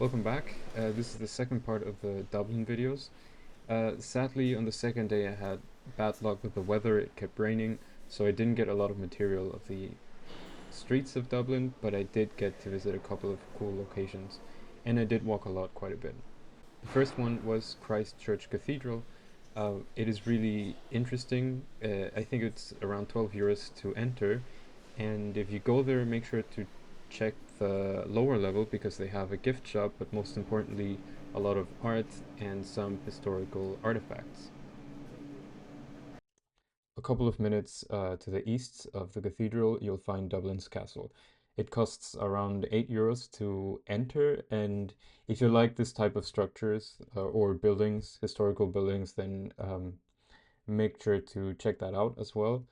Welcome back. This is the second part of the Dublin videos. Sadly, on the second day I had bad luck with the weather. It kept raining, so I didn't get a lot of material of the streets of Dublin, but I did get to visit a couple of cool locations, and I did walk a lot, quite a bit. The first one was Christ Church Cathedral. It is really interesting. I think it's around 12 euros to enter, and if you go there, make sure to check the lower level because they have a gift shop, but most importantly, a lot of art and some historical artifacts. A couple of minutes to the east of the cathedral, you'll find Dublin's Castle. It costs around 8 euros to enter, and if you like this type of structures or buildings, historical buildings, then make sure to check that out as well.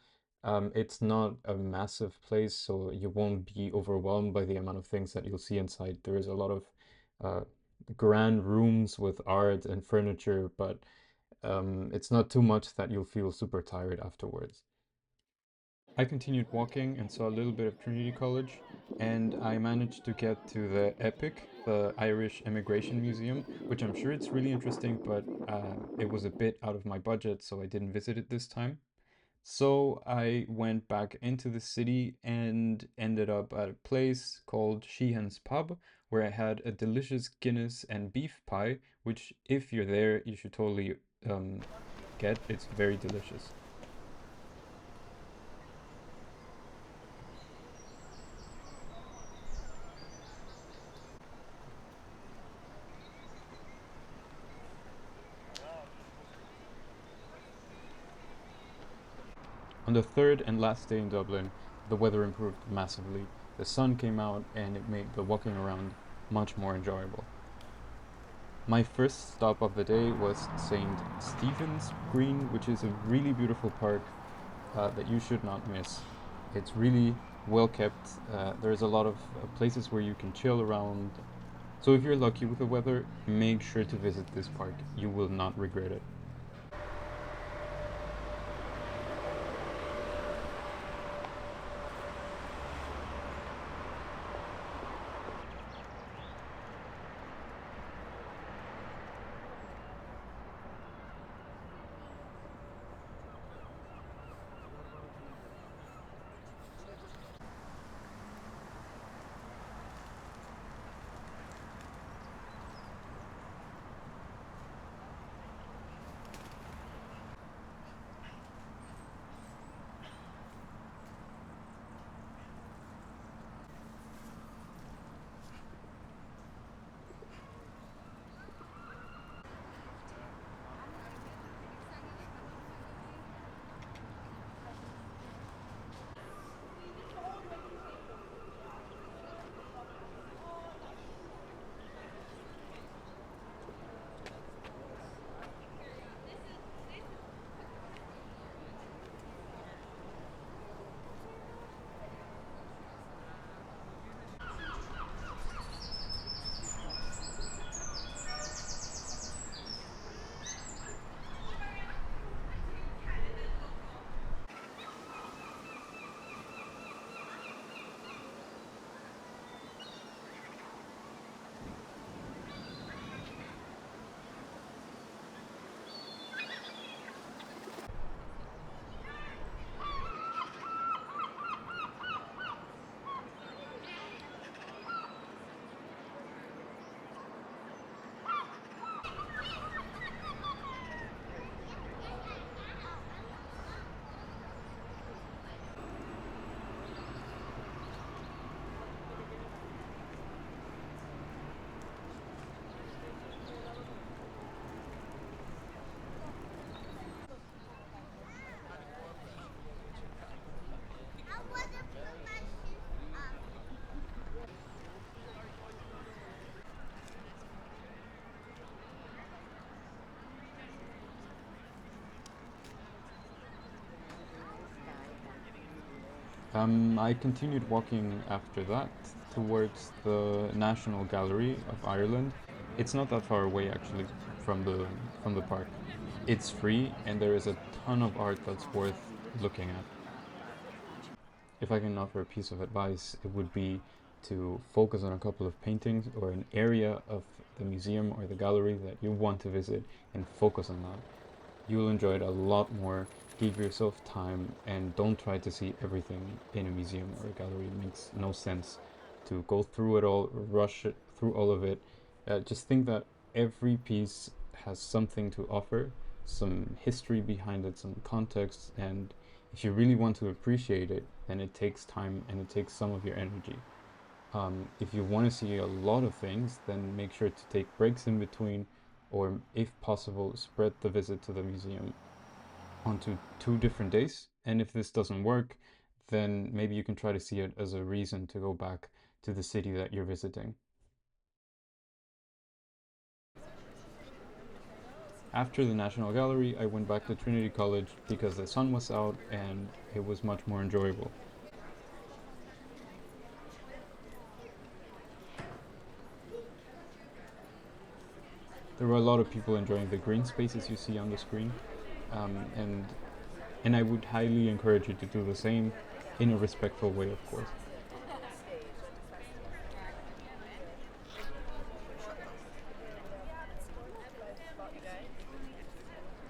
It's not a massive place, so you won't be overwhelmed by the amount of things that you'll see inside. There is a lot of uh, grand rooms with art and furniture, but it's not too much that you'll feel super tired afterwards. I continued walking and saw a little bit of Trinity College, and I managed to get to the EPIC, the Irish Emigration Museum, which I'm sure it's really interesting, but it was a bit out of my budget, so I didn't visit it this time. So I went back into the city and ended up at a place called Sheehans Pub, where I had a delicious Guinness and beef pie, which, if you're there, you should totally um, get. It's very delicious. On the third and last day in Dublin, the weather improved massively. The sun came out and it made the walking around much more enjoyable. My first stop of the day was St. Stephen's Green, which is a really beautiful park that you should not miss. It's really well kept. There's a lot of places where you can chill around. So if you're lucky with the weather, make sure to visit this park. You will not regret it. I continued walking after that towards the National Gallery of Ireland. It's not that far away actually from the park. It's free and there is a ton of art that's worth looking at. If I can offer a piece of advice, it would be to focus on a couple of paintings or an area of the museum or the gallery that you want to visit and focus on that. You'll enjoy it a lot more. Give yourself time and don't try to see everything in a museum or a gallery. It makes no sense to go through it all, rush it through all of it. Just think that every piece has something to offer, some history behind it, some context, and if you really want to appreciate it, then it takes time and it takes some of your energy. If you want to see a lot of things, then make sure to take breaks in between, or if possible, spread the visit to the museum onto 2 different days. And if this doesn't work, then maybe you can try to see it as a reason to go back to the city that you're visiting. After the National Gallery, I went back to Trinity College because the sun was out and it was much more enjoyable. There were a lot of people enjoying the green spaces you see on the screen, um, and and I would highly encourage you to do the same in a respectful way, of course.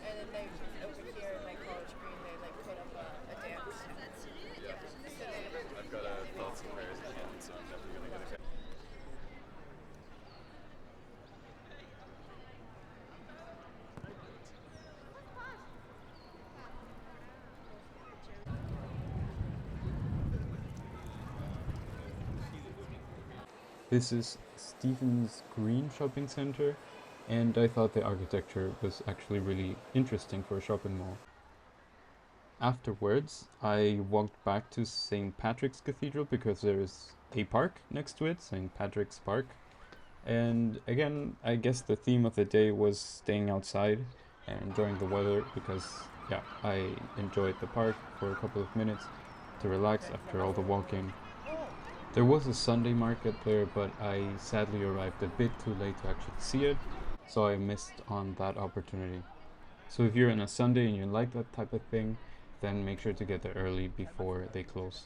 And then they over here in like College Green, they like put up a dance. I've got a thoughts and prayers in hand, so I'm definitely gonna get a. This is Stephen's Green Shopping Center, and I thought the architecture was actually really interesting for a shopping mall. Afterwards, I walked back to St. Patrick's Cathedral because there is a park next to it, St. Patrick's Park. And again, I guess the theme of the day was staying outside and enjoying the weather because, yeah, I enjoyed the park for a couple of minutes to relax after all the walking. There was a Sunday market there, but I sadly arrived a bit too late to actually see it, so I missed on that opportunity. So if you're on a Sunday and you like that type of thing, then make sure to get there early before they close.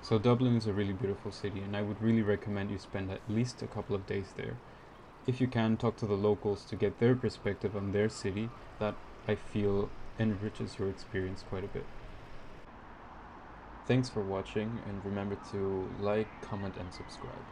So Dublin is a really beautiful city, and I would really recommend you spend at least a couple of days there. If you can, talk to the locals to get their perspective on their city. That, I feel, enriches your experience quite a bit. Thanks for watching, and remember to like, comment, and subscribe.